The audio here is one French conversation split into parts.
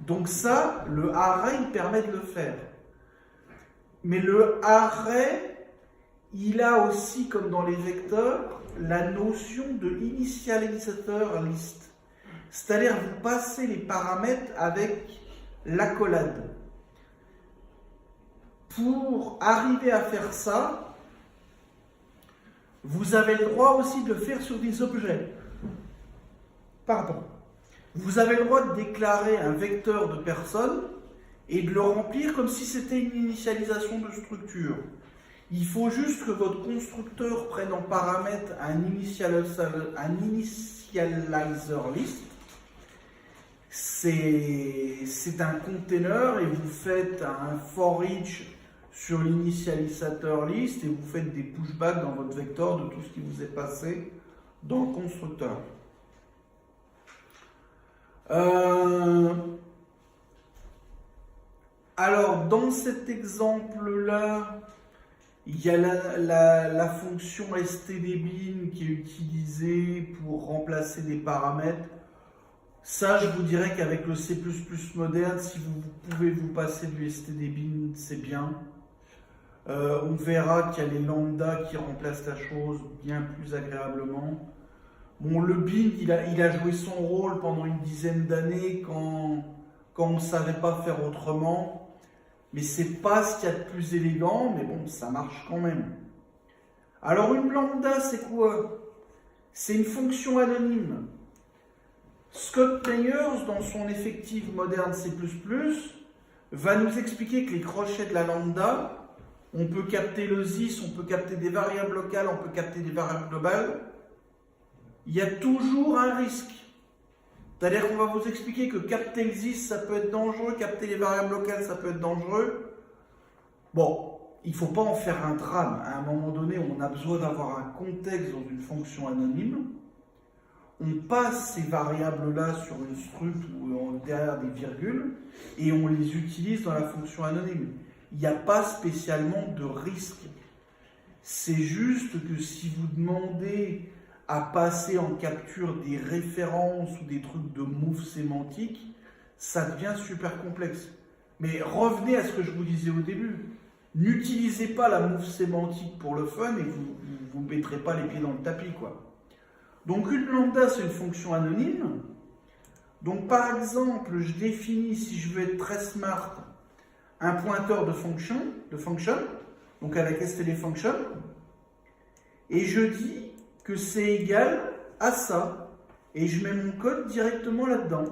Donc ça, le array il permet de le faire. Mais le array, il a aussi, comme dans les vecteurs, la notion de initialisateur list. C'est-à-dire, vous passez les paramètres avec l'accolade. Pour arriver à faire ça, vous avez le droit aussi de le faire sur des objets. Pardon. Vous avez le droit de déclarer un vecteur de personne et de le remplir comme si c'était une initialisation de structure. Il faut juste que votre constructeur prenne en paramètre un initializer list. C'est un container et vous faites un for each sur l'initialisateur list et vous faites des pushbacks dans votre vecteur de tout ce qui vous est passé dans le constructeur. Alors, dans cet exemple-là, il y a la fonction stdbin qui est utilisée pour remplacer des paramètres. Ça, je vous dirais qu'avec le C++ moderne, si vous pouvez vous passer du stdbin, c'est bien. On verra qu'il y a les lambda qui remplacent la chose bien plus agréablement. Bon, le bin, il a joué son rôle pendant une dizaine d'années quand on ne savait pas faire autrement. Mais c'est pas ce qu'il y a de plus élégant, mais bon, ça marche quand même. Alors, une lambda, c'est quoi? C'est une fonction anonyme. Scott Meyers, dans son effectif moderne C++, va nous expliquer que les crochets de la lambda, on peut capter le this, on peut capter des variables locales, on peut capter des variables globales. Il y a toujours un risque. C'est-à-dire qu'on va vous expliquer que capter le this, ça peut être dangereux, capter les variables locales, ça peut être dangereux. Bon, il ne faut pas en faire un drame. À un moment donné, on a besoin d'avoir un contexte dans une fonction anonyme. On passe ces variables-là sur une struct ou derrière des virgules et on les utilise dans la fonction anonyme. Il n'y a pas spécialement de risque. C'est juste que si vous demandez à passer en capture des références ou des trucs de moves sémantiques, ça devient super complexe. Mais revenez à ce que je vous disais au début. N'utilisez pas la move sémantique pour le fun et vous ne mettrez pas les pieds dans le tapis, quoi. Donc une lambda, c'est une fonction anonyme. Donc par exemple, je définis, si je veux être très smart, un pointeur de function, donc avec stdfunction, et je dis que c'est égal à ça, et je mets mon code directement là-dedans.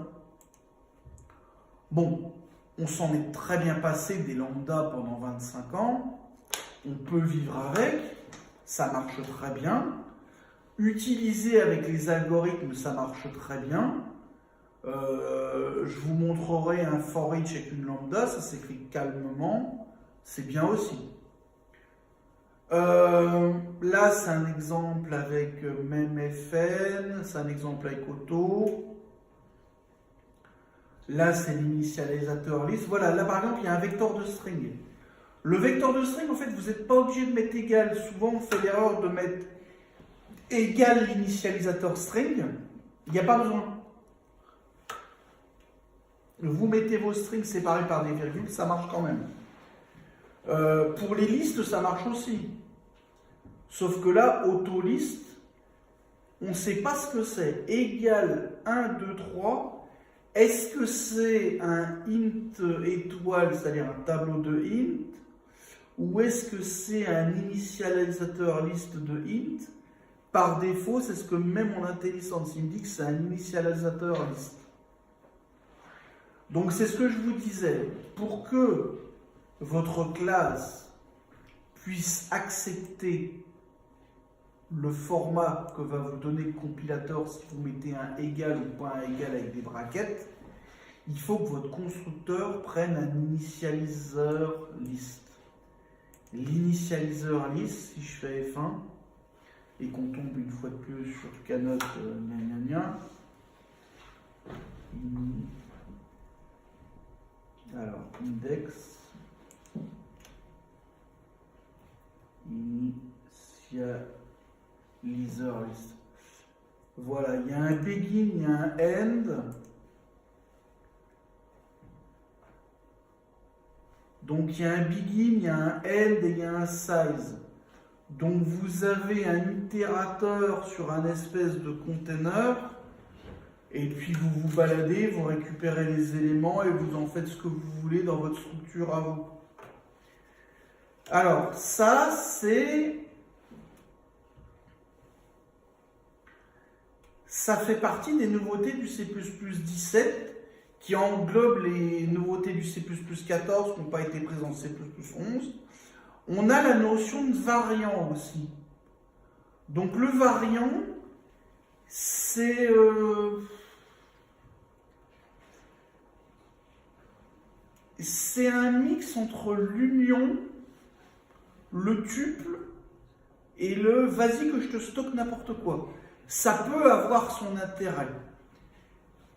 Bon, on s'en est très bien passé des lambdas pendant 25 ans, on peut vivre avec, ça marche très bien. Utiliser avec les algorithmes, ça marche très bien. Je vous montrerai un for each avec une lambda, ça s'écrit calmement, c'est bien aussi. Là, c'est un exemple avec memfn, c'est un exemple avec auto. Là, c'est l'initialisateur list. Voilà, là par exemple, il y a un vecteur de string. Le vecteur de string, en fait, vous n'êtes pas obligé de mettre égal. Souvent, on fait l'erreur de mettre égal l'initialisateur string. Il n'y a pas besoin. Vous mettez vos strings séparés par des virgules, ça marche quand même. Pour les listes, ça marche aussi. Sauf que là, autolist, on ne sait pas ce que c'est. Égal 1, 2, 3. Est-ce que c'est un int étoile, c'est-à-dire un tableau de int, ou est-ce que c'est un initialisateur liste de int? Par défaut, c'est ce que même en IntelliSense, il me dit que c'est un initialisateur liste. Donc c'est ce que je vous disais. Pour que votre classe puisse accepter le format que va vous donner le compilateur si vous mettez un égal ou pas un égal avec des brackets, il faut que votre constructeur prenne un initialiseur list. L'initialiseur list, si je fais F1 et qu'on tombe une fois de plus sur canote alors index initializer list. Voilà, il y a un begin, il y a un end. Donc il y a un begin, il y a un end et il y a un size. Donc vous avez un itérateur sur un espèce de container, et puis vous vous baladez, vous récupérez les éléments et vous en faites ce que vous voulez dans votre structure à vous. Alors ça fait partie des nouveautés du C++ 17 qui englobe les nouveautés du C++ 14 qui n'ont pas été présentes dans C++ 11. On a la notion de variant aussi. Donc le variant, c'est un mix entre l'union, le tuple et le vas-y que je te stocke n'importe quoi. Ça peut avoir son intérêt.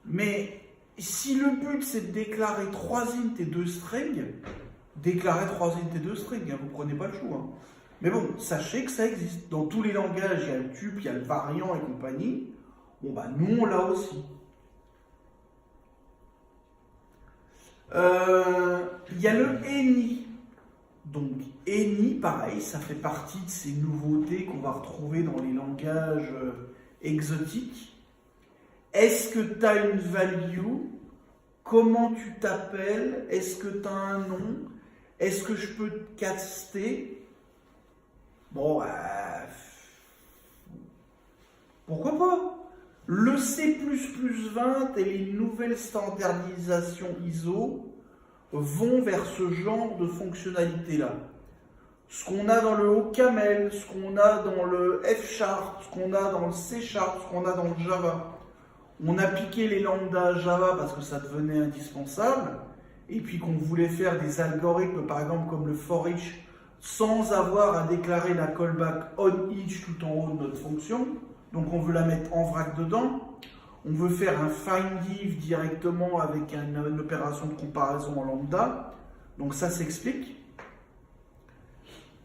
Mais si le but c'est de déclarer 3 int et 2 strings, déclarer 3 int et 2 strings, hein, vous ne prenez pas le choix. Hein. Mais bon, sachez que ça existe. Dans tous les langages, il y a le tuple, il y a le variant et compagnie. Bon bah nous on l'a aussi. Il y a le any. Donc any, pareil, ça fait partie de ces nouveautés qu'on va retrouver dans les langages exotiques. Est-ce que tu as une value? Comment tu t'appelles? Est-ce que tu as un nom? Est-ce que je peux te caster? Bon, pourquoi pas? Le C++20 et les nouvelles standardisations ISO vont vers ce genre de fonctionnalité-là. Ce qu'on a dans le OCaml, ce qu'on a dans le F#, ce qu'on a dans le C#, ce qu'on a dans le Java. On a piqué les lambda Java parce que ça devenait indispensable, et puis qu'on voulait faire des algorithmes, par exemple comme le for each, sans avoir à déclarer la callback on each tout en haut de notre fonction. Donc on veut la mettre en vrac dedans. On veut faire un findIf directement avec une opération de comparaison en lambda. Donc ça s'explique.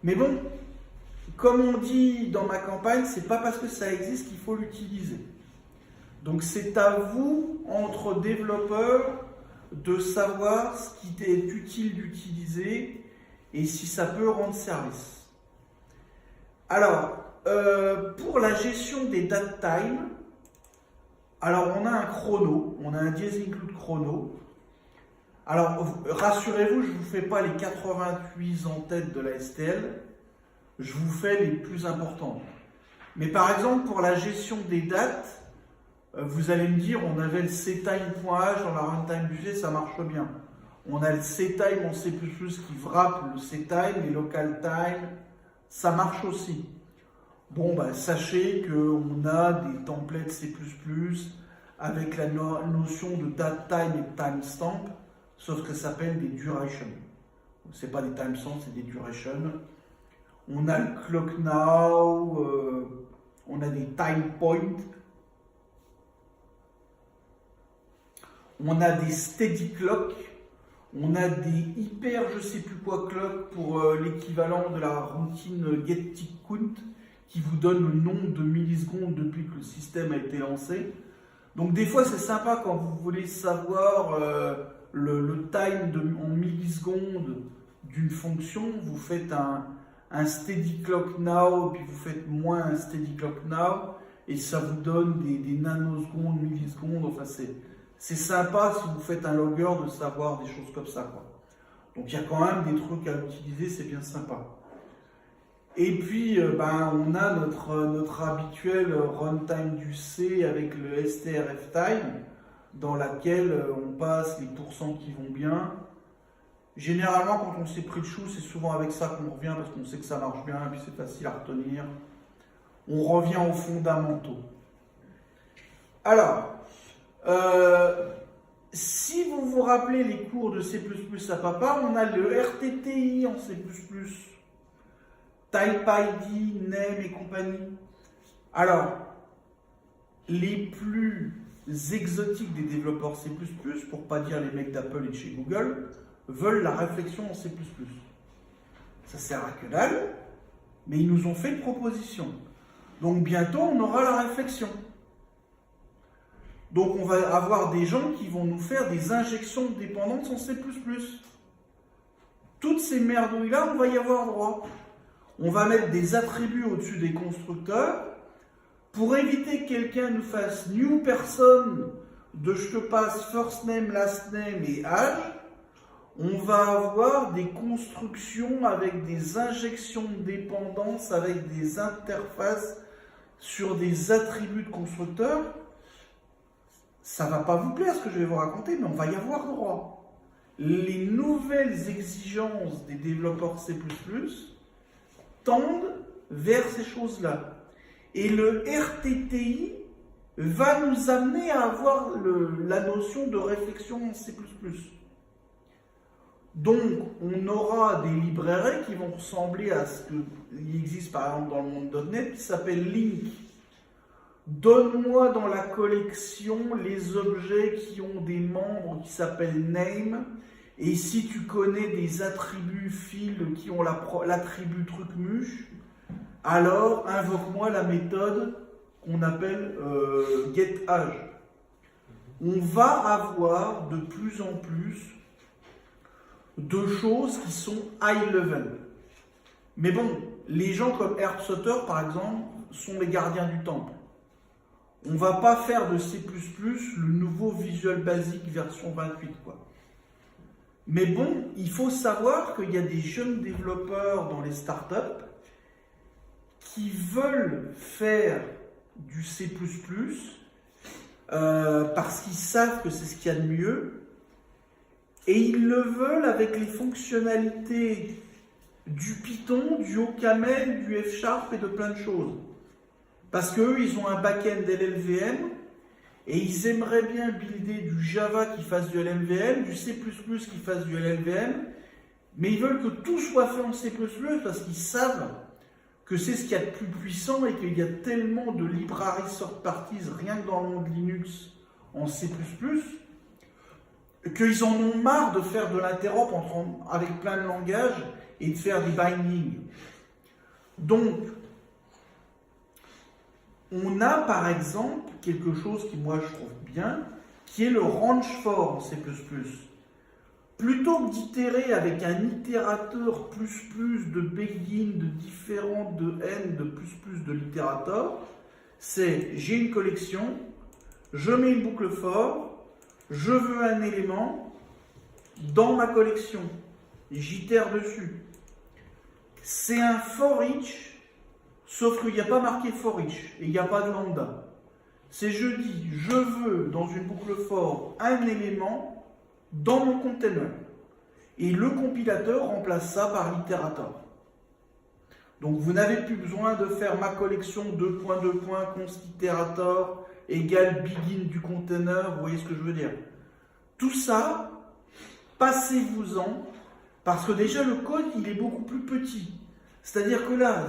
Mais bon, comme on dit dans ma campagne, c'est pas parce que ça existe qu'il faut l'utiliser. Donc c'est à vous, entre développeurs, de savoir ce qui est utile d'utiliser et si ça peut rendre service. Alors, pour la gestion des datetime, alors on a un chrono, on a un diez-include chrono. Alors rassurez-vous, je ne vous fais pas les 88 en tête de la STL, je vous fais les plus importantes. Mais par exemple, pour la gestion des dates, vous allez me dire, on avait le ctime.h dans la runtime du C, ça marche bien. On a le ctime en C++ qui wrap le ctime, les local time, ça marche aussi. Bon, bah, sachez qu'on a des templates C++ avec la notion de datetime et de timestamp, sauf que ça s'appelle des durations. Ce n'est pas des timestamps, c'est des durations. On a le clock now, on a des time points. On a des steady clock, on a des hyper je sais plus quoi clock pour l'équivalent de la routine getTickCount qui vous donne le nombre de millisecondes depuis que le système a été lancé. Donc des fois c'est sympa quand vous voulez savoir le time en millisecondes d'une fonction, vous faites un steady clock now, puis vous faites moins un steady clock now, et ça vous donne des nanosecondes, millisecondes, enfin c'est sympa si vous faites un logger de savoir des choses comme ça, quoi. Donc il y a quand même des trucs à utiliser, c'est bien sympa. Et puis on a notre habituel runtime du C avec le strftime, dans laquelle on passe les pourcents qui vont bien. Généralement, quand on s'est pris le chou, c'est souvent avec ça qu'on revient parce qu'on sait que ça marche bien et puis c'est facile à retenir. On revient aux fondamentaux. Alors, si vous vous rappelez les cours de C++ à papa, on a le RTTI en C++, Type ID, Name et compagnie. Alors, les plus exotiques des développeurs C++, pour pas dire les mecs d'Apple et de chez Google, veulent la réflexion en C++. Ça sert à que dalle, mais ils nous ont fait une proposition. Donc bientôt, on aura la réflexion. Donc on va avoir des gens qui vont nous faire des injections de dépendances en C++. Toutes ces merdouilles-là, on va y avoir droit. On va mettre des attributs au-dessus des constructeurs pour éviter que quelqu'un nous fasse new person de je te passe first name, last name et âge. On va avoir des constructions avec des injections de dépendance, avec des interfaces sur des attributs de constructeurs. Ça ne va pas vous plaire ce que je vais vous raconter, mais on va y avoir droit. Les nouvelles exigences des développeurs C++ tendent vers ces choses-là. Et le RTTI va nous amener à avoir la notion de réflexion en C++. Donc, on aura des librairies qui vont ressembler à ce qui existe par exemple dans le monde .NET qui s'appelle Link. Donne-moi dans la collection les objets qui ont des membres qui s'appellent name. Et si tu connais des attributs field qui ont l'attribut truc muche, alors invoque-moi la méthode qu'on appelle getAge. On va avoir de plus en plus de choses qui sont high level. Mais bon, les gens comme Herb Sutter, par exemple, sont les gardiens du temple. On ne va pas faire de C++ le nouveau Visual Basic version 28, quoi. Mais bon, il faut savoir qu'il y a des jeunes développeurs dans les startups qui veulent faire du C++ parce qu'ils savent que c'est ce qu'il y a de mieux et ils le veulent avec les fonctionnalités du Python, du OCaml, du F# et de plein de choses. Parce qu'eux, ils ont un back-end LLVM et ils aimeraient bien builder du Java qui fasse du LLVM, du C++ qui fasse du LLVM, mais ils veulent que tout soit fait en C++ parce qu'ils savent que c'est ce qu'il y a de plus puissant et qu'il y a tellement de librairies third parties rien que dans le monde Linux en C++ qu'ils en ont marre de faire de l'interop avec plein de langages et de faire des bindings. Donc, on a par exemple quelque chose qui moi je trouve bien, qui est le range for en C++. Plutôt que d'itérer avec un itérateur plus de begin, de différent, de n, de plus de l'itérateur, c'est j'ai une collection, je mets une boucle for, je veux un élément dans ma collection, j'itère dessus. C'est un for each, sauf qu'il n'y a pas marqué for each et il n'y a pas de lambda. C'est je dis, je veux dans une boucle for un élément dans mon container. Et le compilateur remplace ça par l'itérateur. Donc vous n'avez plus besoin de faire ma collection const itérateur égale begin du container, vous voyez ce que je veux dire. Tout ça, passez-vous-en, parce que déjà le code il est beaucoup plus petit. C'est-à-dire que là,